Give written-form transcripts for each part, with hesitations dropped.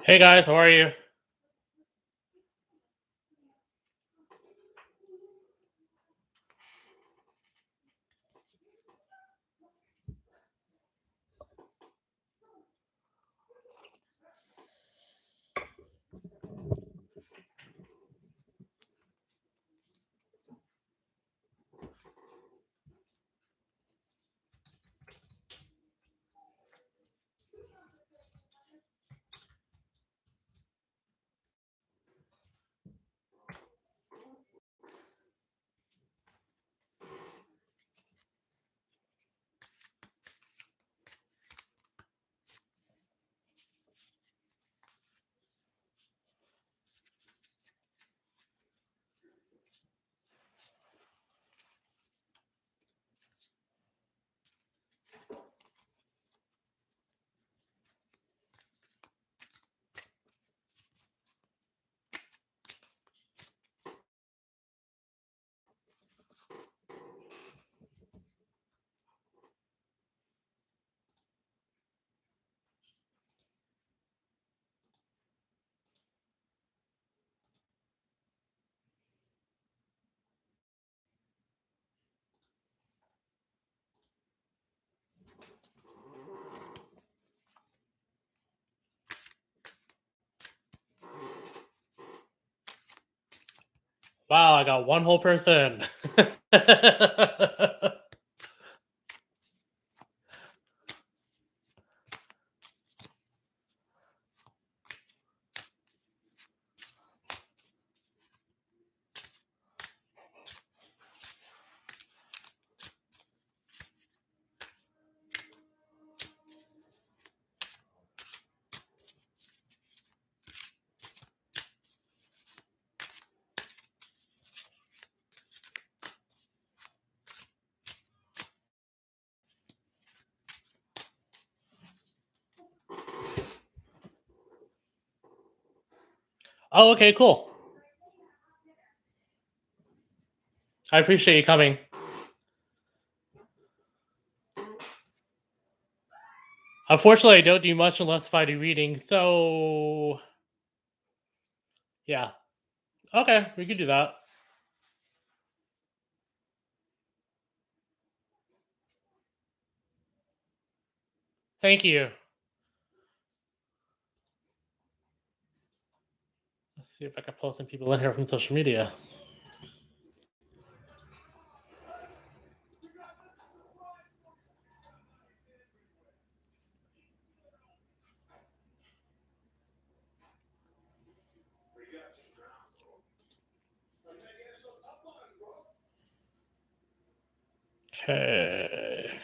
Hey guys, how are you? Wow, I got one whole person. Oh, okay, cool. I appreciate you coming. Unfortunately, I don't do much unless if I do reading, so yeah. Okay, we can do that. Thank you. Let's see if I can pull some people in here from social media. Okay.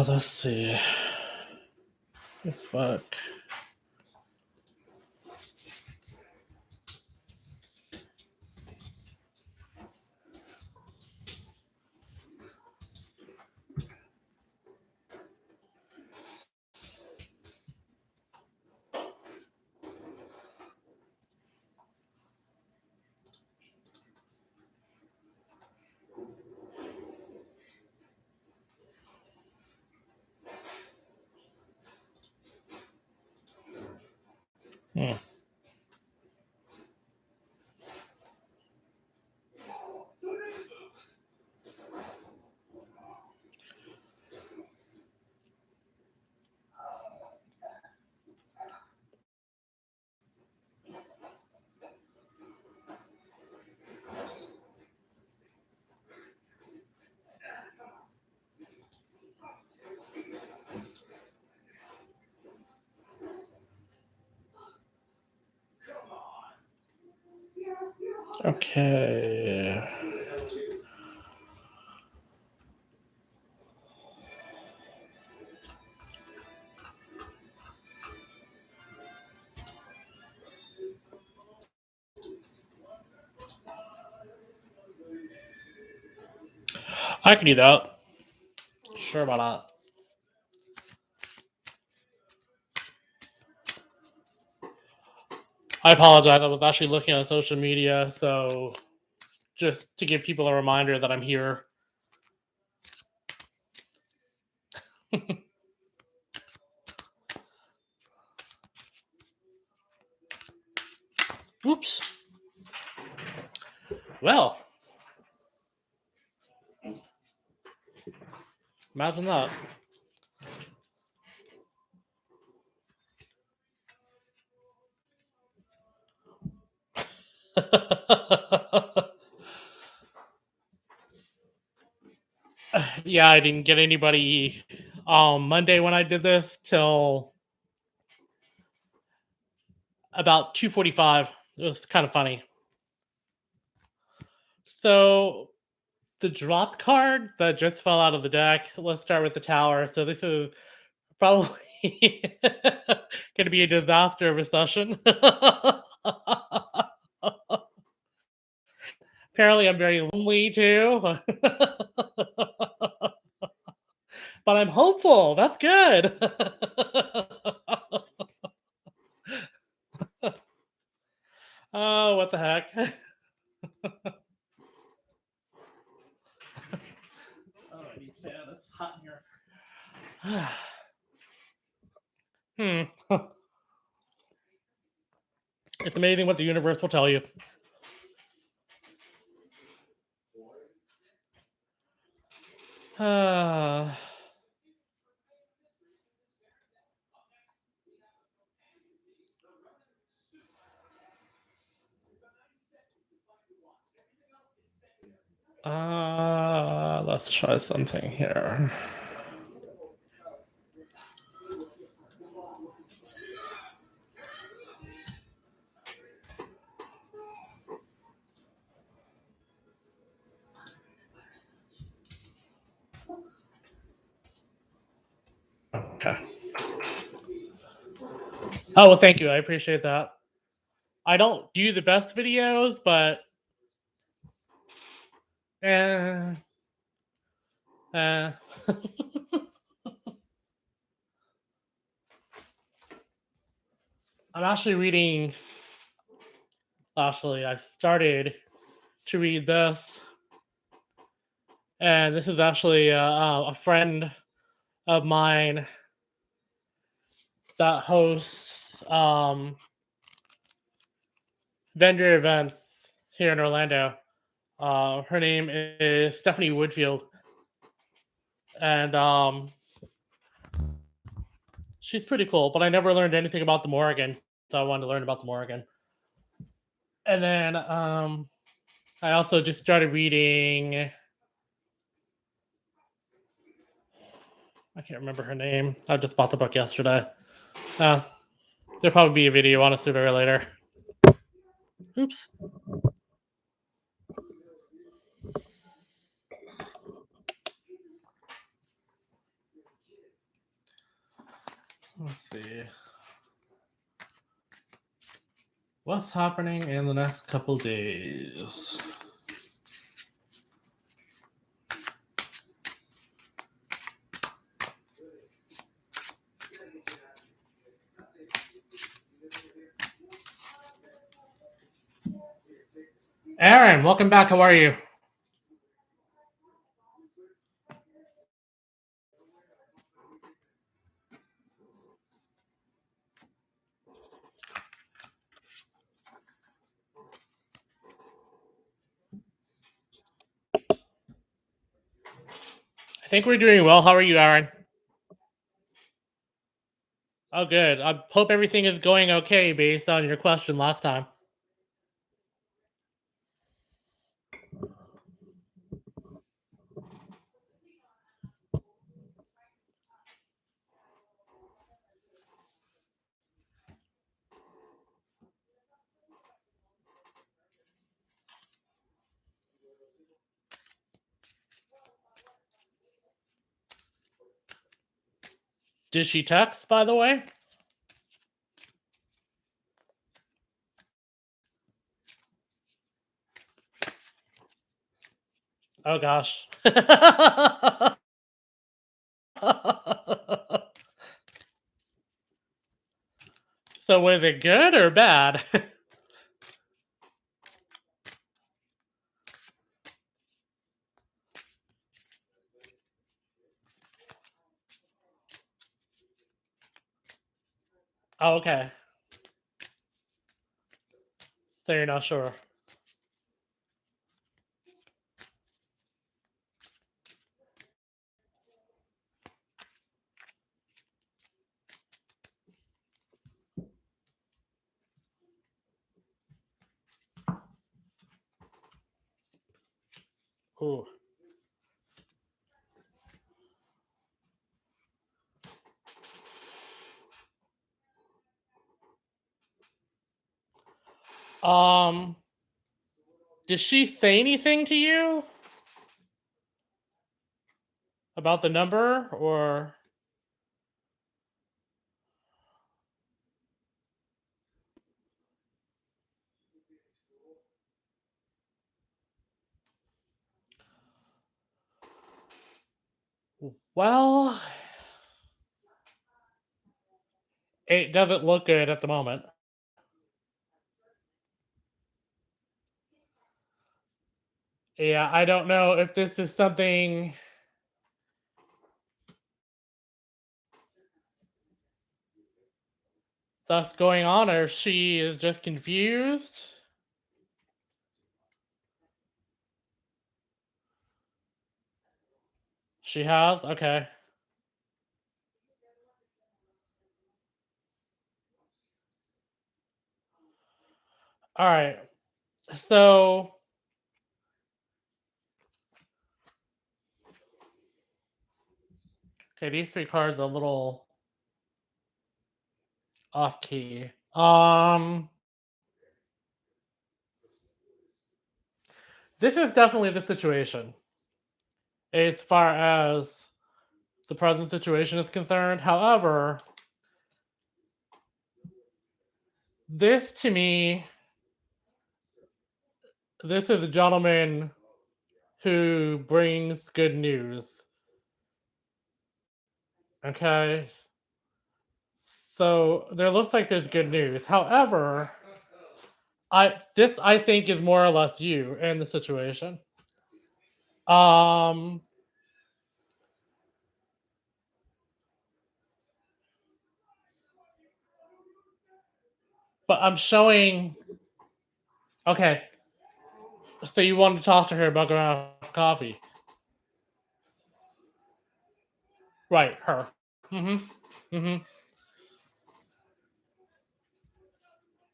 Let's see. Fuck. Hmm. Okay. I can do that. Sure, why not? I apologize. I was actually looking at social media, so just to give people a reminder that I'm here. Oops. Well, imagine that. Yeah, I didn't get anybody Monday when I did this till about 2:45. It was kind of funny. So the drop card that just fell out of the deck. Let's start with the tower. So this is probably going to be a disaster of a session. Apparently, I'm very lonely too, but I'm hopeful. That's good. Oh, what the heck? Oh, I need fan. It's hot in here. Hmm. It's amazing what the universe will tell you. Uh, let's try something here. Okay. Oh, well, thank you. I appreciate that. I don't do the best videos, but eh, eh. I'm actually reading. Actually, I've started to read this, and this is actually a friend of mine that hosts vendor events here in Orlando. Her name is Stephanie Woodfield, and she's pretty cool. But I never learned anything about the Morrigan, so I wanted to learn about the Morrigan. And then I also just started reading. I can't remember her name. I just bought the book yesterday. There'll probably be a video on it sooner or later. Oops. Let's see. What's happening in the next couple days? Aaron, welcome back. How are you? I think we're doing well. How are you, Aaron? Oh, good. I hope everything is going okay based on your question last time. Did she text, by the way? Oh, gosh. So was it good or bad? Oh, okay. So you're not sure. Ooh. Um, did she say anything to you about the number or well, it doesn't look good at the moment. Yeah, I don't know if this is something that's going on or if she is just confused. She has? Okay. All right. So, okay, these three cards are a little off key. This is definitely the situation as far as the present situation is concerned. However, this to me, this is a gentleman who brings good news. Okay. So there looks like there's good news. However, I think is more or less you in the situation. Um, but I'm showing. Okay, so you want to talk to her about going out for coffee, right? Her. Mm-hmm. Mm-hmm.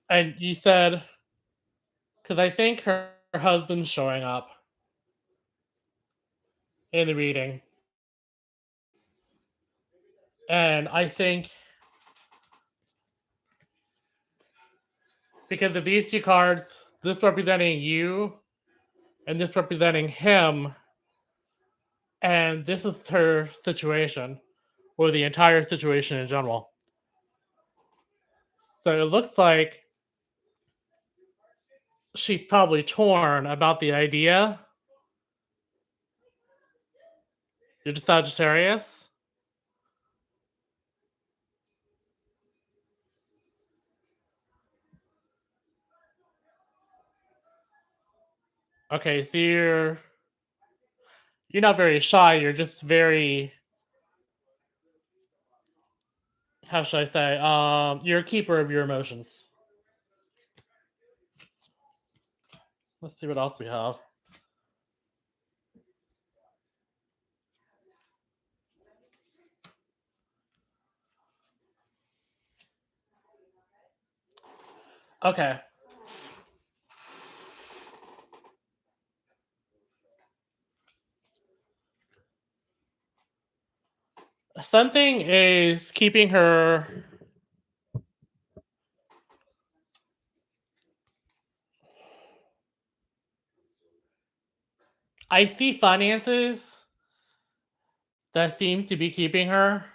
And you said because I think her husband's showing up in the reading, and I think because of these two cards, this representing you and this representing him, and this is her situation or the entire situation in general. So it looks like she's probably torn about the idea. You're the Sagittarius. Okay, so you're not very shy. You're just very, how should I say? You're a keeper of your emotions. Let's see what else we have. Okay, something is keeping her. I see finances that seems to be keeping her.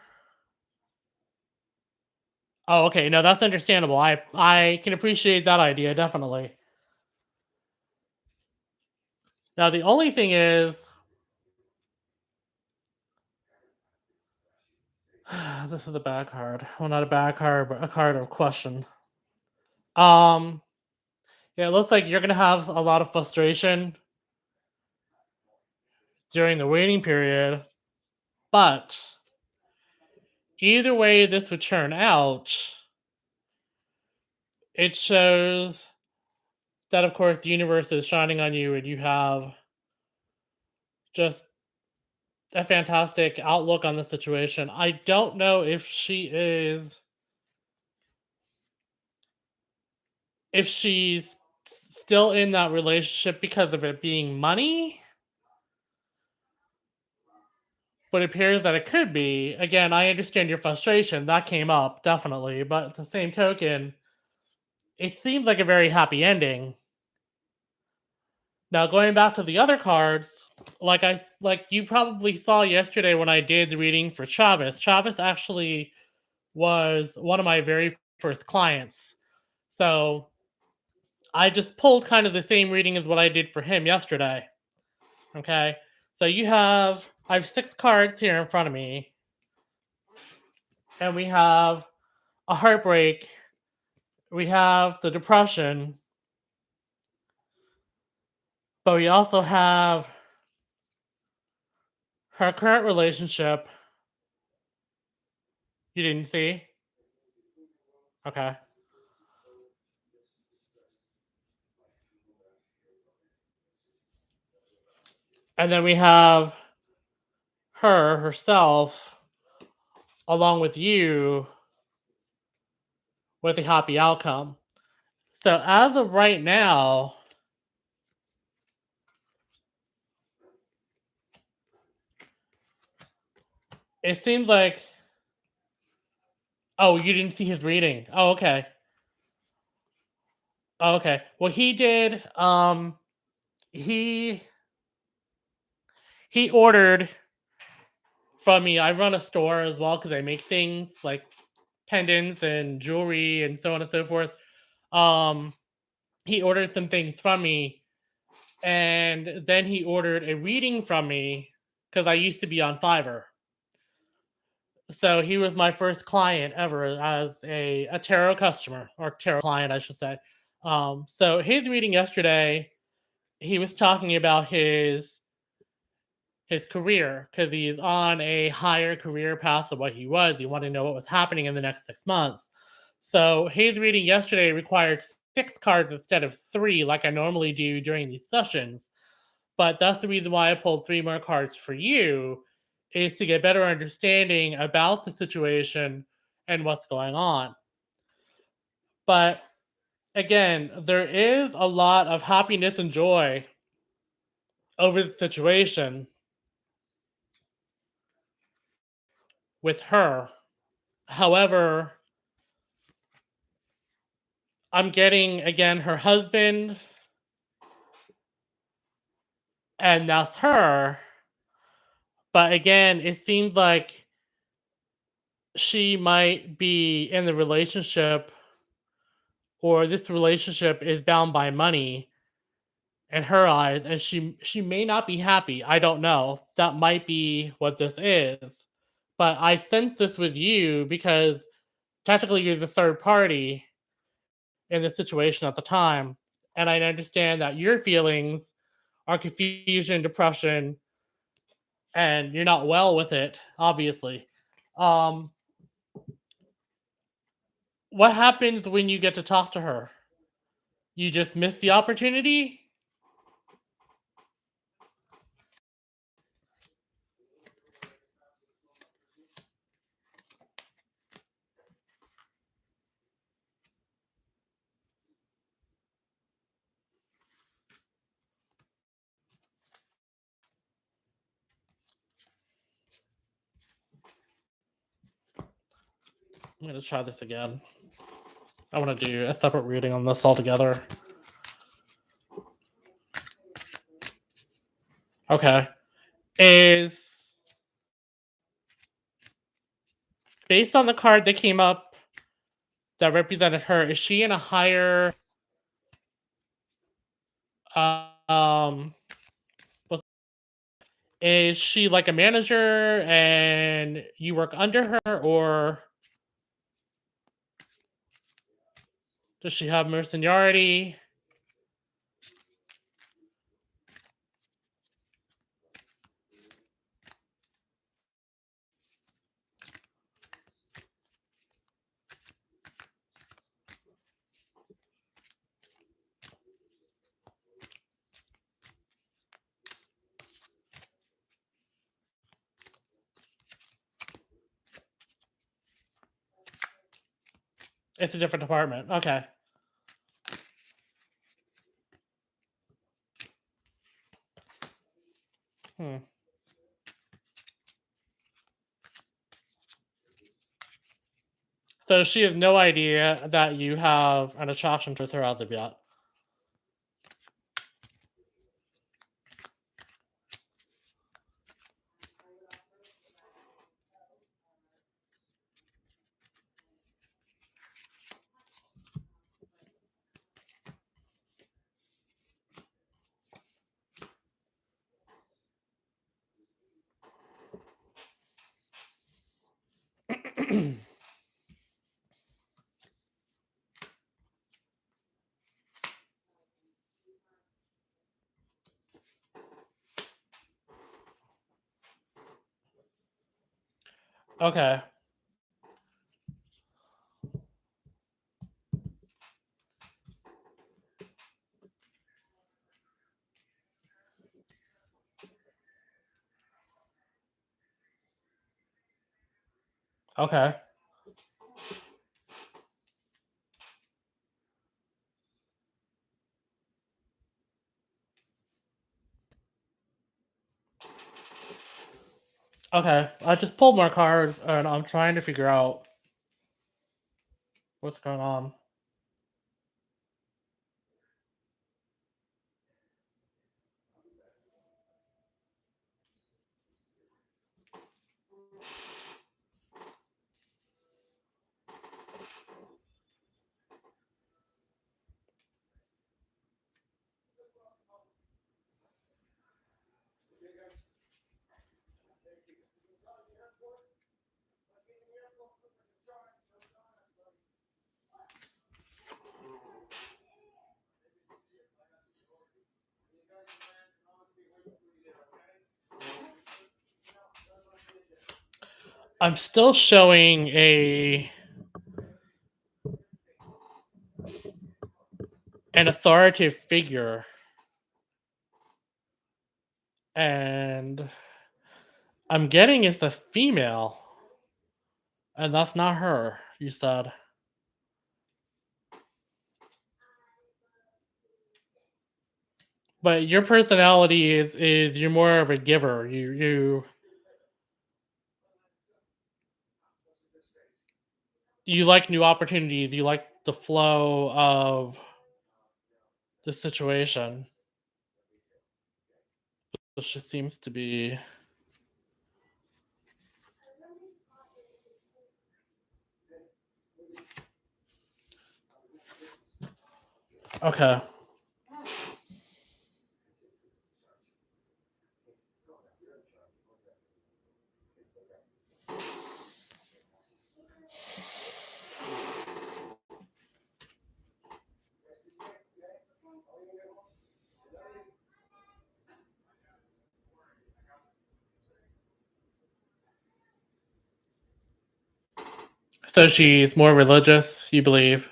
Oh, okay. No, that's understandable. I can appreciate that idea definitely. Now the only thing is, this is a bad card. Well, not a bad card, but a card of question. Um, yeah, it looks like you're gonna have a lot of frustration during the waiting period, but either way this would turn out, it shows that, of course, the universe is shining on you and you have just a fantastic outlook on the situation. I don't know if she's still in that relationship because of it being money, but it appears that it could be. Again, I understand your frustration. That came up, definitely. But at the same token, it seems like a very happy ending. Now, going back to the other cards, like you probably saw yesterday when I did the reading for Travis. Travis actually was one of my very first clients. So I just pulled kind of the same reading as what I did for him yesterday. Okay. So I have 6 cards here in front of me, and we have a heartbreak, we have the depression, but we also have her current relationship. You didn't see? Okay. And then we have her herself along with you with a happy outcome. So as of right now, it seems like, oh, you didn't see his reading. Oh, okay. Oh, okay. Well, he did he he ordered from me. I run a store as well because I make things like pendants and jewelry and so on and so forth. Um he ordered some things from me, and then he ordered a reading from me because I used to be on Fiverr. So he was my first client ever as a tarot customer, or tarot client, I should say. So his reading yesterday, he was talking about his career because he's on a higher career path than what he was. He wanted to know what was happening in the next 6 months. So his reading yesterday required 6 cards instead of 3, like I normally do during these sessions. But that's the reason why I pulled 3 more cards for you, is to get better understanding about the situation and what's going on. But again, there is a lot of happiness and joy over the situation with her. However, I'm getting again her husband, and that's her. But again, it seems like she might be in the relationship, or this relationship is bound by money in her eyes, and she may not be happy. I don't know. That might be what this is. But I sense this with you because technically you're the third party in the situation at the time. And I understand that your feelings are confusion, depression, and you're not well with it, obviously. Um, what happens when you get to talk to her? You just miss the opportunity? I'm going to try this again. I want to do a separate reading on this altogether. Okay. Is based on the card that came up that represented her, is she in a higher um is she like a manager and you work under her, or does she have more seniority? It's a different department. Okay. Hmm. So she has no idea that you have an attraction to her as of yet. Okay. Okay. Okay. I just pulled more cards and I'm trying to figure out what's going on. I'm still showing an authoritative figure, and I'm getting it's a female, and that's not her. You said. But your personality is you're more of a giver. You like new opportunities. You like the flow of the situation. Which just seems to be okay. So she's more religious, you believe?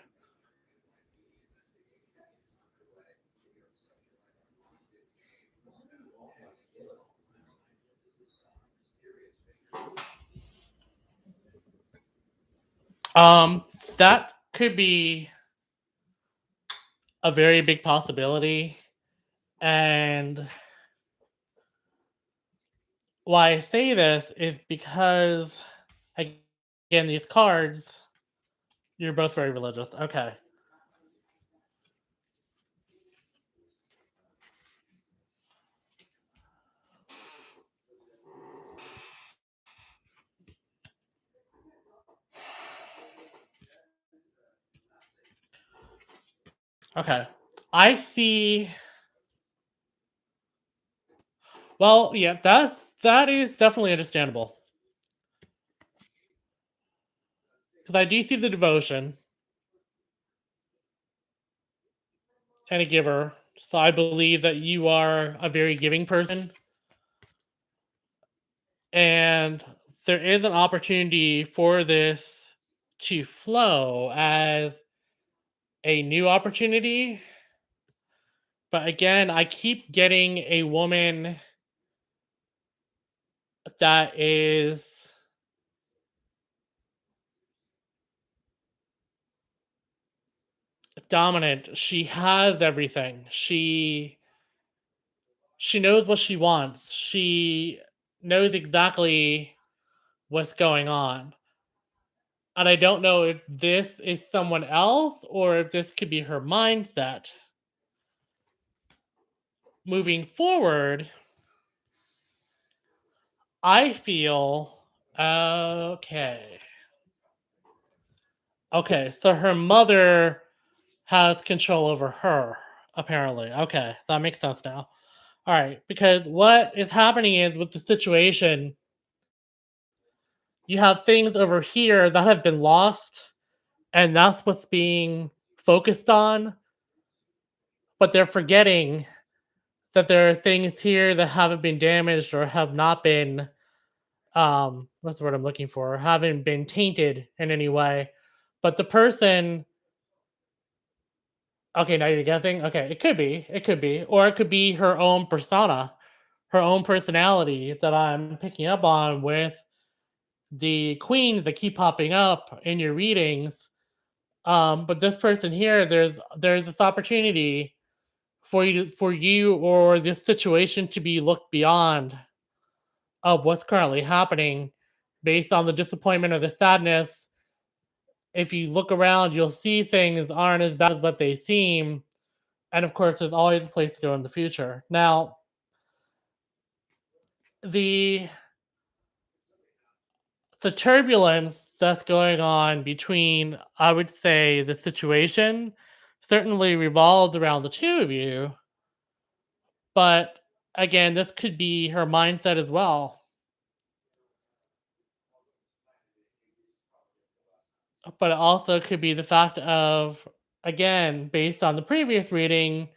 That could be a very big possibility. And why I say this is because, again, these cards, you're both very religious. Okay. Okay. I see. Well, yeah, that is definitely understandable. Because I do see the devotion and a giver. So I believe that you are a very giving person. And there is an opportunity for this to flow as a new opportunity. But again, I keep getting a woman that is dominant. She has everything. She knows what she wants. She knows exactly what's going on. And I don't know if this is someone else or if this could be her mindset. Moving forward, I feel okay. Okay, so her mother has control over her, apparently. Okay, that makes sense now. All right, because what is happening is with the situation, you have things over here that have been lost, and that's what's being focused on, but they're forgetting that there are things here that haven't been damaged or have not been what's the word I'm looking for? Haven't been tainted in any way. But the person, okay, now you're guessing. Okay, it could be. It could be. Or it could be her own persona, her own personality that I'm picking up on with the queens that keep popping up in your readings. But this person here, there's this opportunity for you or this situation to be looked beyond of what's currently happening based on the disappointment or the sadness. If you look around, you'll see things aren't as bad as what they seem. And of course, there's always a place to go in the future. Now, the the turbulence that's going on between, I would say, the situation certainly revolves around the two of you. But again, this could be her mindset as well. But it also could be the fact of, again, based on the previous reading,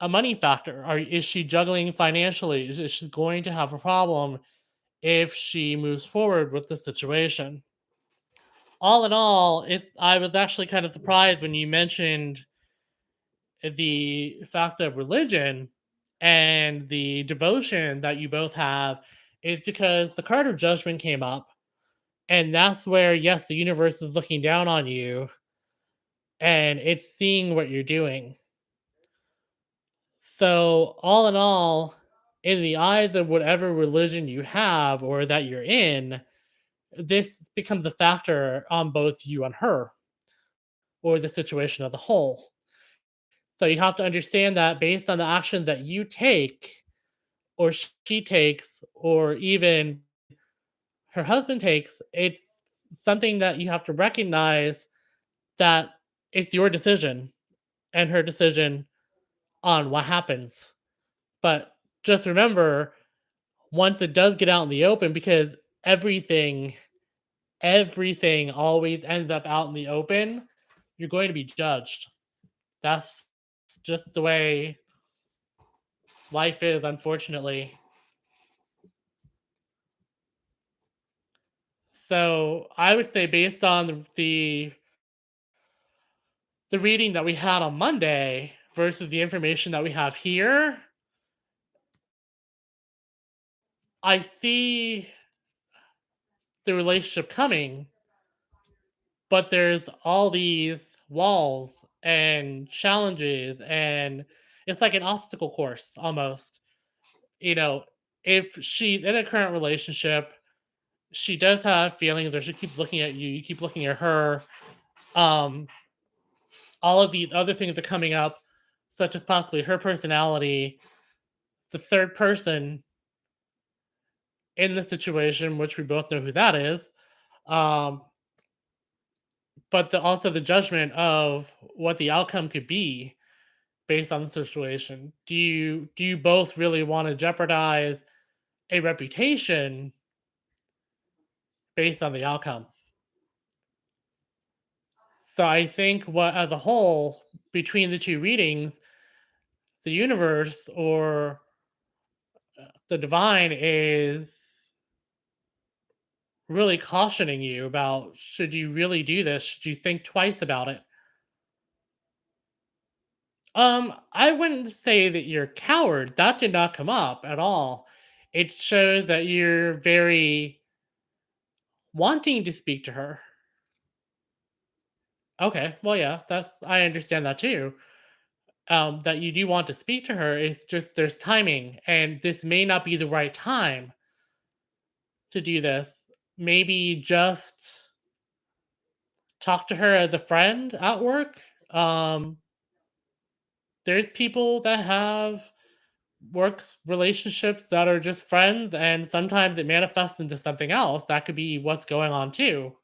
a money factor. Is she juggling financially? Is she going to have a problem if she moves forward with the situation? All in all, I was actually kind of surprised when you mentioned the fact of religion and the devotion that you both have is because the card of judgment came up, and that's where, yes, the universe is looking down on you and it's seeing what you're doing. So, all in all, in the eyes of whatever religion you have or that you're in, this becomes a factor on both you and her or the situation as a whole. So, you have to understand that based on the action that you take or she takes or even her husband takes, it's something that you have to recognize that it's your decision and her decision on what happens. But just remember, once it does get out in the open, because everything everything always ends up out in the open, you're going to be judged. That's just the way life is, unfortunately. So I would say, based on the reading that we had on Monday versus the information that we have here, I see the relationship coming, but there's all these walls and challenges, and it's like an obstacle course almost. You know, if she's in a current relationship, she does have feelings, or she keeps looking at you, you keep looking at her. Um, all of these other things are coming up, such as possibly her personality, the third person in the situation, which we both know who that is. Um, but also the judgment of what the outcome could be based on the situation. Do you both really want to jeopardize a reputation based on the outcome? So I think, what as a whole, between the two readings, the universe or the divine is really cautioning you about, should you really do this? Should you think twice about it? I wouldn't say that you're a coward. That did not come up at all. It shows that you're very wanting to speak to her. Okay, well, yeah, that's I understand that too. That you do want to speak to her. It's just there's timing, and this may not be the right time to do this. Maybe just talk to her as a friend at work. Um, there's people that have works relationships that are just friends, and sometimes it manifests into something else. That could be what's going on too.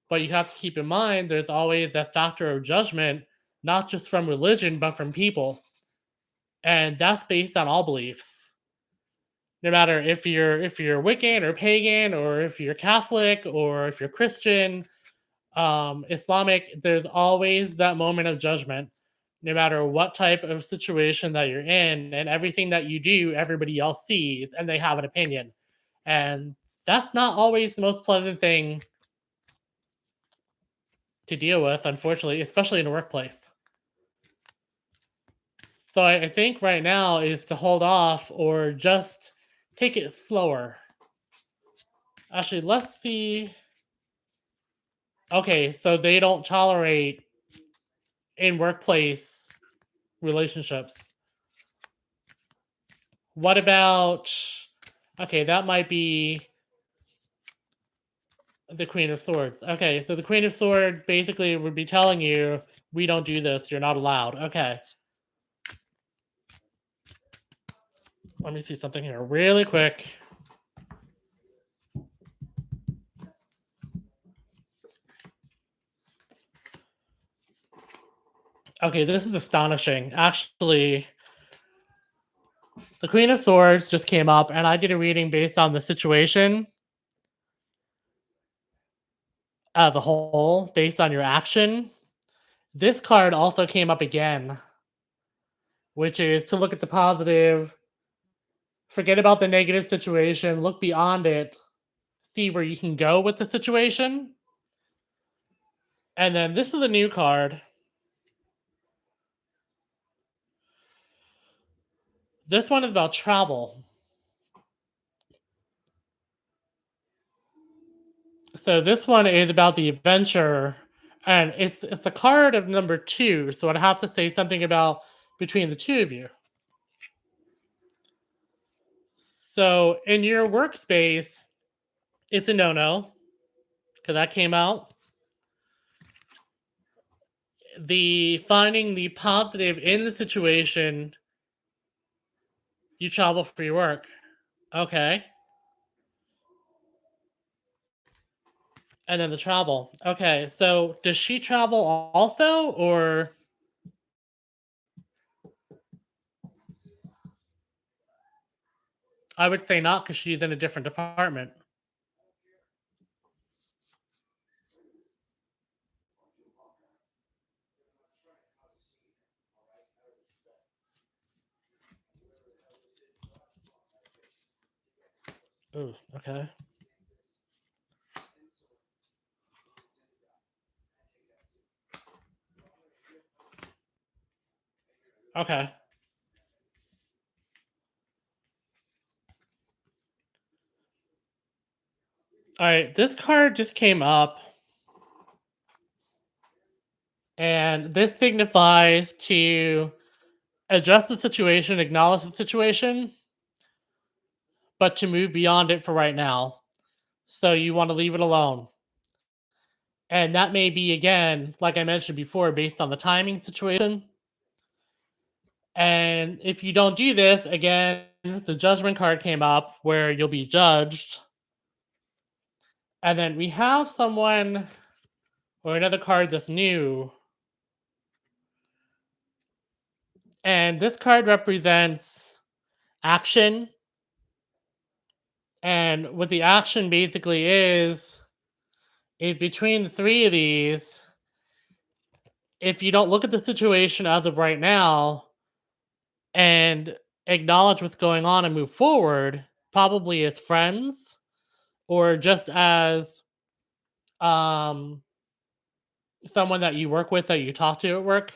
But you have to keep in mind there's always that factor of judgment, not just from religion, but from people. And that's based on all beliefs. No matter if you're Wiccan or pagan, or if you're Catholic, or if you're Christian, Islamic, there's always that moment of judgment, no matter what type of situation that you're in, and everything that you do, everybody else sees, and they have an opinion. And that's not always the most pleasant thing to deal with, unfortunately, especially in a workplace. So I think right now is to hold off or just take it slower. Actually, let's see. Okay, so they don't tolerate in workplace relationships. What about okay, that might be the Queen of Swords. Okay, so the Queen of Swords basically would be telling you, we don't do this, you're not allowed. Okay. Let me see something here really quick. Okay, this is astonishing. Actually, the Queen of Swords just came up, and I did a reading based on the situation as a whole, based on your action. This card also came up again, which is to look at the positive, forget about the negative situation, look beyond it, see where you can go with the situation. And then this is a new card. This one is about travel. So this one is about the adventure, and it's a card of number two. So I'd have to say something about between the two of you. So in your workspace, it's a no-no because that came out. The finding the positive in the situation, you travel for your work. Okay. And then the travel. Okay. So does she travel also, or I would say not because she's in a different department. Ooh, okay. Okay. All right. This card just came up, and this signifies to address the situation, acknowledge the situation, but to move beyond it for right now. So you want to leave it alone. And that may be, again, like I mentioned before, based on the timing situation. And if you don't do this, again, the judgment card came up where you'll be judged. And then we have someone or another card that's new. And this card represents action. And what the action basically is between the three of these, if you don't look at the situation as of right now and acknowledge what's going on and move forward, probably as friends or just as um, someone that you work with that you talk to at work,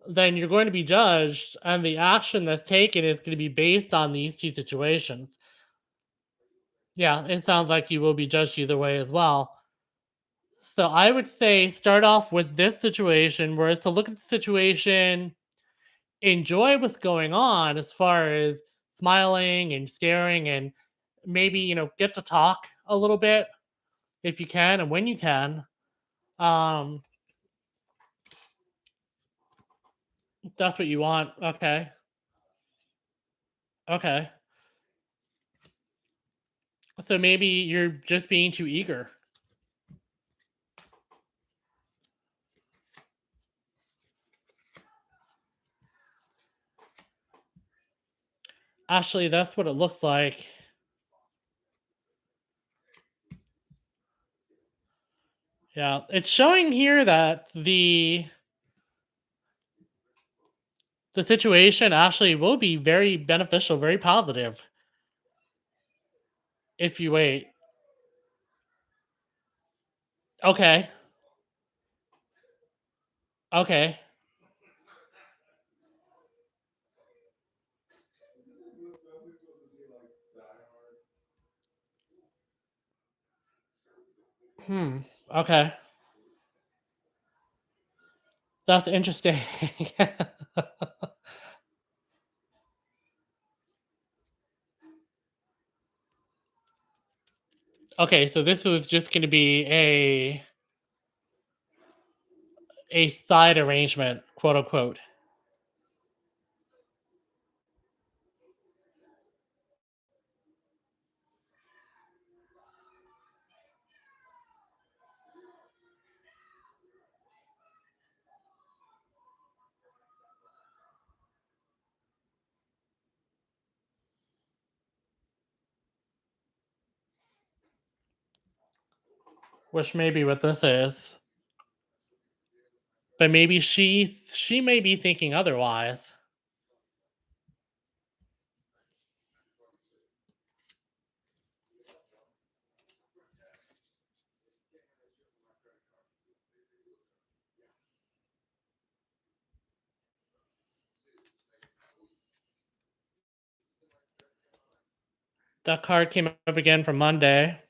then you're going to be judged, and the action that's taken is going to be based on these two situations. Yeah, it sounds like you will be judged either way as well. So I would say start off with this situation where it's to look at the situation, enjoy what's going on as far as smiling and staring and maybe, get to talk a little bit if you can and when you can. Um, that's what you want. Okay. Okay. So maybe you're just being too eager. Actually, that's what it looks like. Yeah, it's showing here that the situation actually will be very beneficial, very positive if you wait. Okay. Okay. Hmm. Okay. That's interesting. Okay, so this was just going to be a side arrangement, quote unquote, which may be what this is. But maybe she may be thinking otherwise. That card came up again from Monday,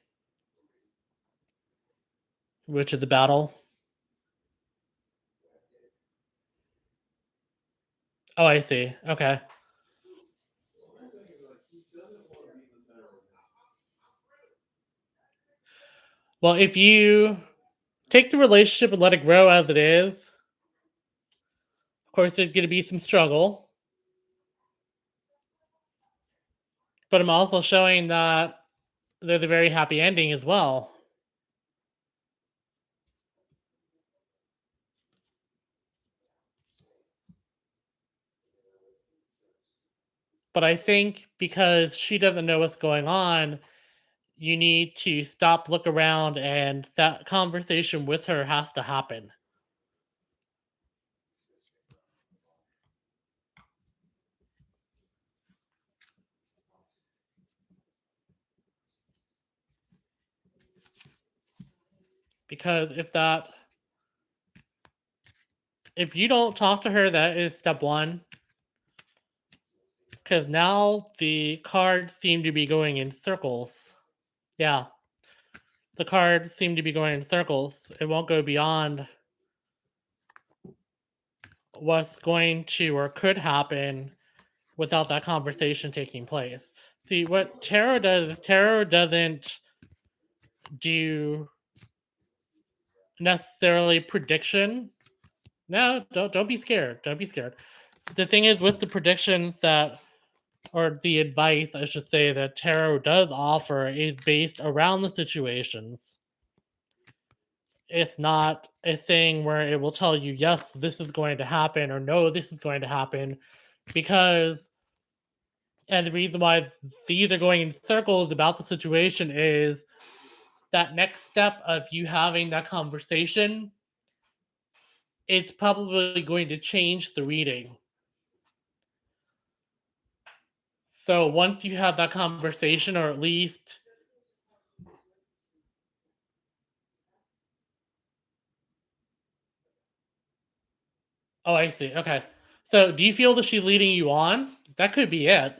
which is the battle. Oh, I see. Okay. Well, if you take the relationship and let it grow as it is, of course, there's going to be some struggle. But I'm also showing that there's a very happy ending as well. But I think because she doesn't know what's going on, you need to stop, look around, and that conversation with her has to happen. Because if you don't talk to her, that is step one. Because now the cards seem to be going in circles. Yeah, the cards seem to be going in circles. It won't go beyond what's going to or could happen without that conversation taking place. See, what tarot does is tarot doesn't do necessarily prediction. No, don't be scared. Don't be scared. The thing is with the predictions that or the advice I should say that tarot does offer is based around the situations. It's not a thing where it will tell you yes, this is going to happen or no, this is going to happen because and the reason why these are going in circles about the situation is that next step of you having that conversation, it's probably going to change the reading. So once you have that conversation, or at least, oh, I see. Okay. So do you feel that she's leading you on? That could be it.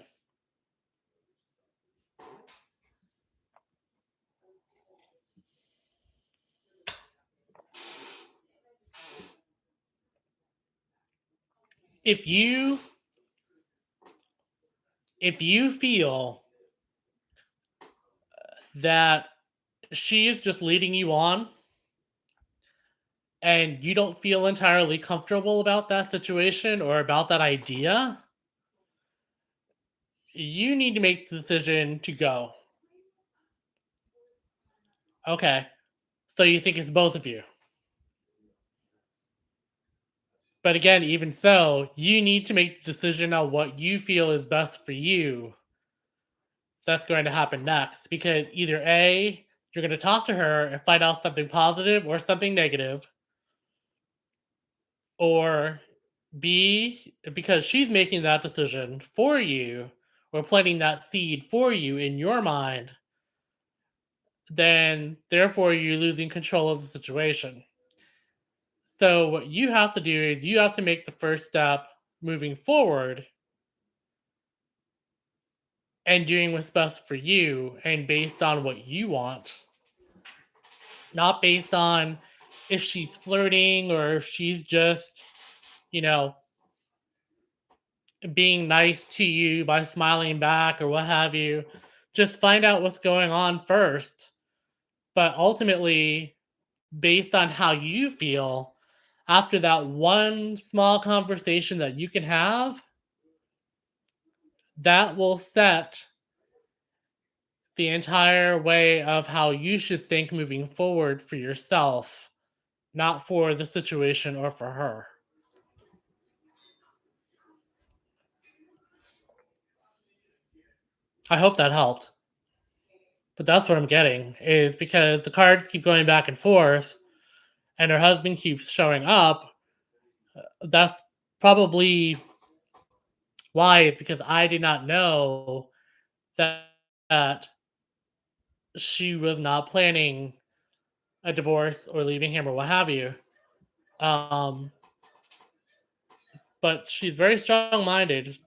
if you if you feel that she is just leading you on and you don't feel entirely comfortable about that situation or about that idea, you need to make the decision to go. Okay. So you think it's both of you. But again, even so, you need to make the decision on what you feel is best for you. That's going to happen next because either A, you're going to talk to her and find out something positive or something negative, or B, because she's making that decision for you or planting that seed for you in your mind, then therefore you're losing control of the situation. So, what you have to do is you have to make the first step moving forward and doing what's best for you and based on what you want, not based on if she's flirting or if she's just, you know, being nice to you by smiling back or what have you. Just find out what's going on first. But ultimately, based on how you feel, after that one small conversation that you can have, that will set the entire way of how you should think moving forward for yourself, not for the situation or for her. I hope that helped. But that's what I'm getting is because the cards keep going back and forth and her husband keeps showing up. That's probably why, it's because I did not know that, that she was not planning a divorce or leaving him or what have you. Um, but she's very strong minded,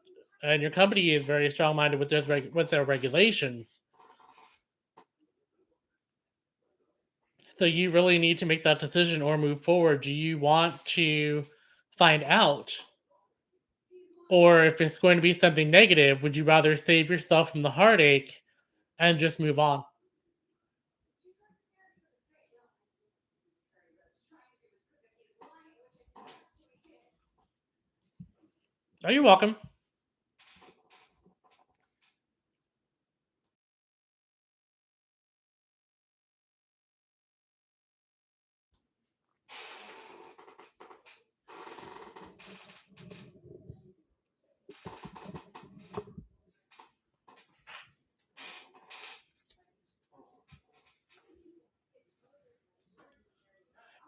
and your company is very strong minded with with their regulations. So you really need to make that decision or move forward. Do you want to find out? Or if it's going to be something negative, would you rather save yourself from the heartache and just move on? Oh, you're welcome.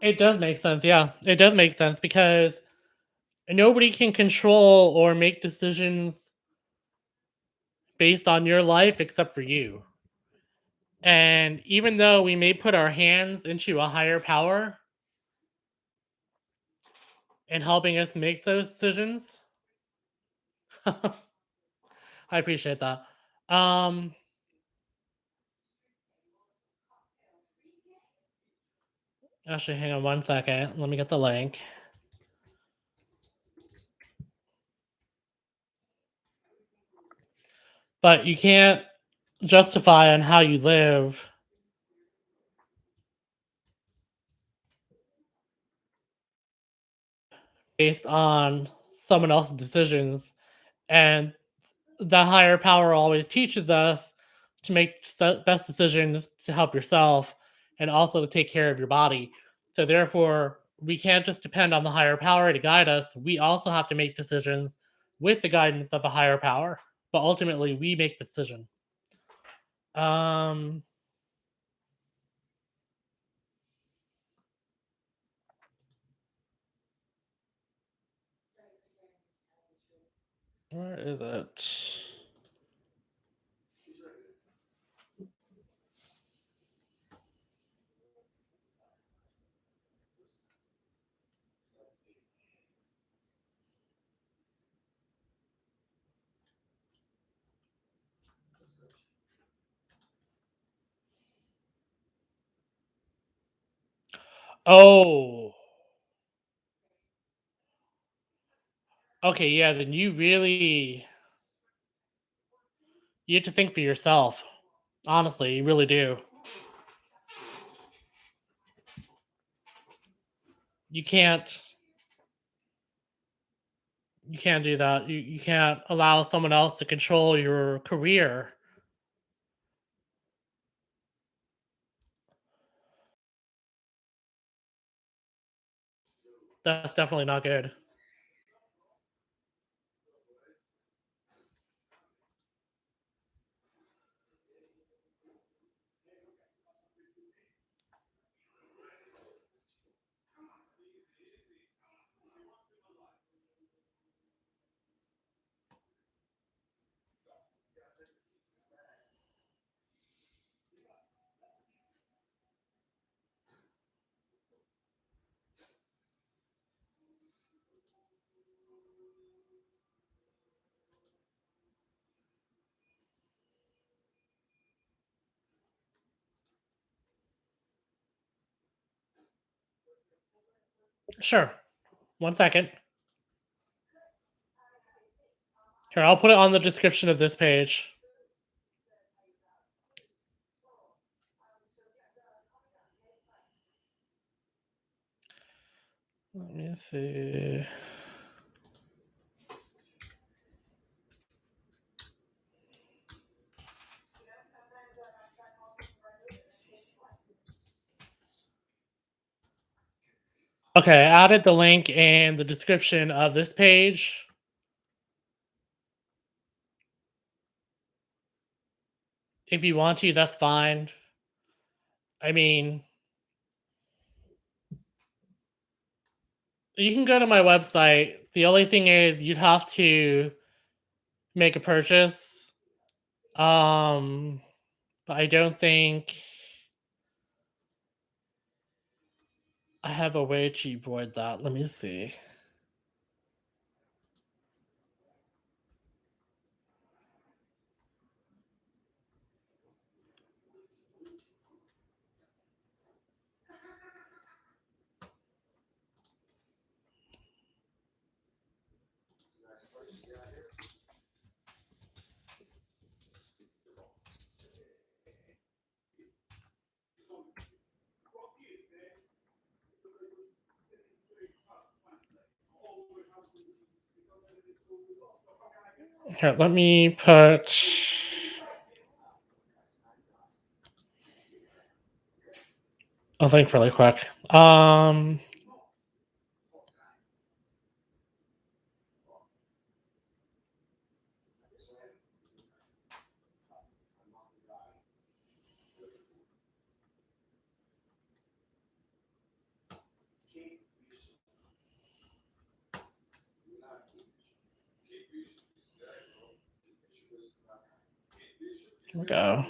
It does make sense. Yeah, it does make sense because nobody can control or make decisions based on your life except for you. And even though we may put our hands into a higher power in helping us make those decisions, I appreciate that. Um, Actually, hang on one second. Let me get the link. But you can't justify on how you live based on someone else's decisions. And the higher power always teaches us to make the best decisions to help yourself and also to take care of your body. So therefore, we can't just depend on the higher power to guide us. We also have to make decisions with the guidance of the higher power. But ultimately, we make the decision. Um, where is it? Oh, Okay, yeah, then you have to think for yourself. Honestly, you really do. You can't you can't do that. You can't allow someone else to control your career. That's definitely not good. Sure. 1 second. Here, I'll put it on the description of this page. Let me see. Okay, I added the link in the description of this page. If you want to, that's fine. I mean, you can go to my website. The only thing is you'd have to make a purchase. Um, but I don't think I have a way to avoid that. Let me see. Here, let me put a link really quick. Here we go.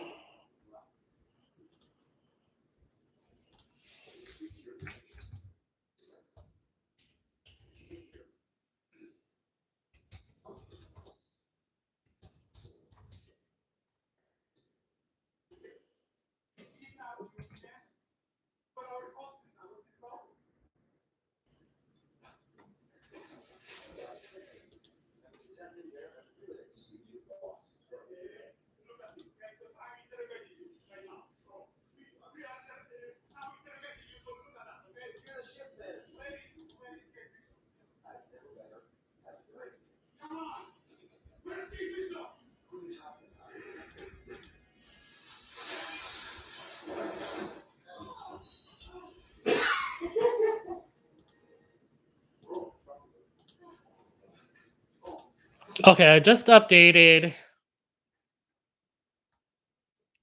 Okay, I just updated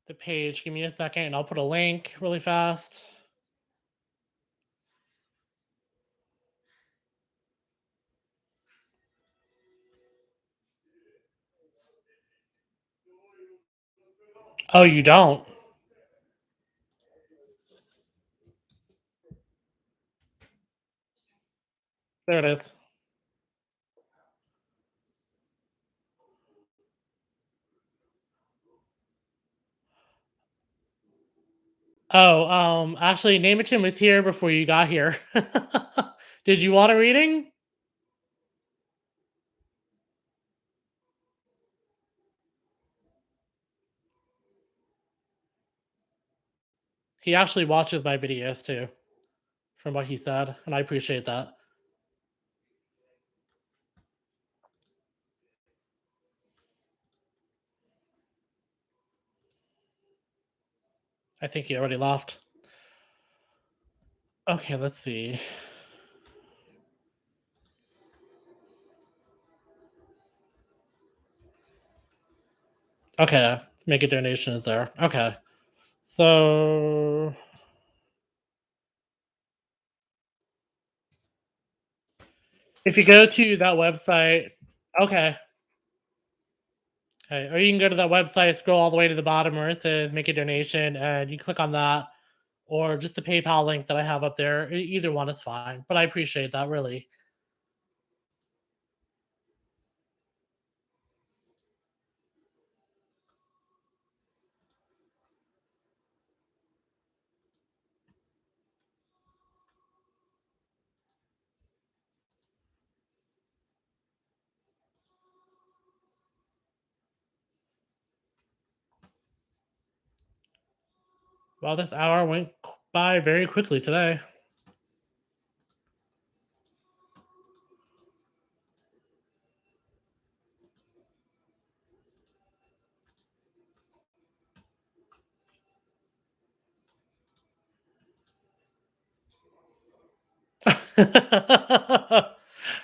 the page. Give me a second and I'll put a link really fast. Oh, you don't? There it is. Oh, actually, Namatim was here before you got here. Did you want a reading? He actually watches my videos too, from what he said, and I appreciate that. I think he already left. Okay, let's see. Okay, make a donation is there. Okay. So if you go to that website, okay. Okay. Or you can go to that website, scroll all the way to the bottom where it says make a donation, and you click on that, or just the PayPal link that I have up there. Either one is fine. But I appreciate that really. Well, this hour went by very quickly today.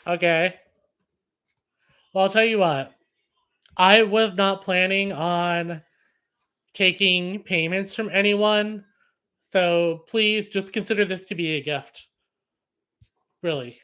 Okay. Well, I'll tell you what. I was not planning on taking payments from anyone, so please just consider this to be a gift. Really.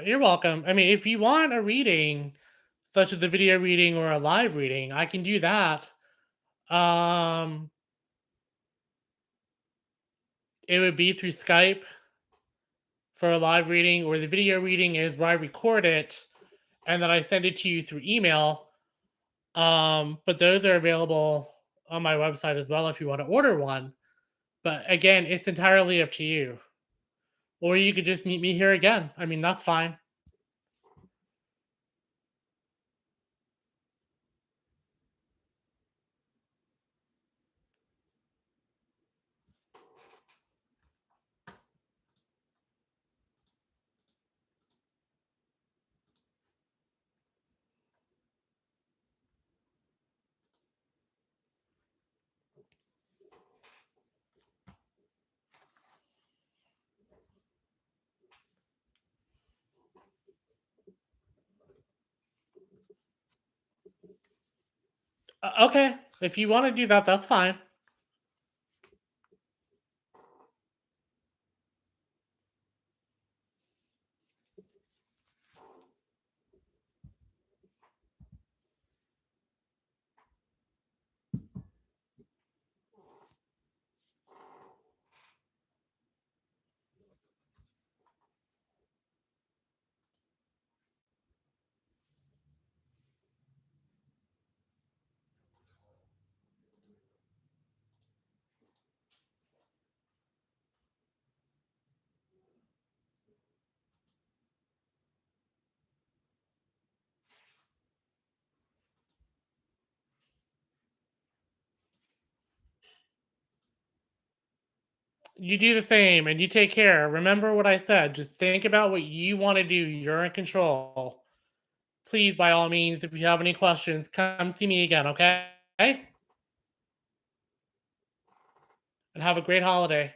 You're welcome. I mean, if you want a reading, such as a video reading or a live reading, I can do that. Um, it would be through Skype for a live reading, or the video reading is where I record it and then I send it to you through email. But those are available on my website as well if you want to order one. But again, it's entirely up to you. Or you could just meet me here again. I mean, that's fine. Okay, if you want to do that, that's fine. You do the same and you take care. Remember what I said. Just think about what you want to do. You're in control. Please, by all means, if you have any questions, come see me again, okay? And have a great holiday.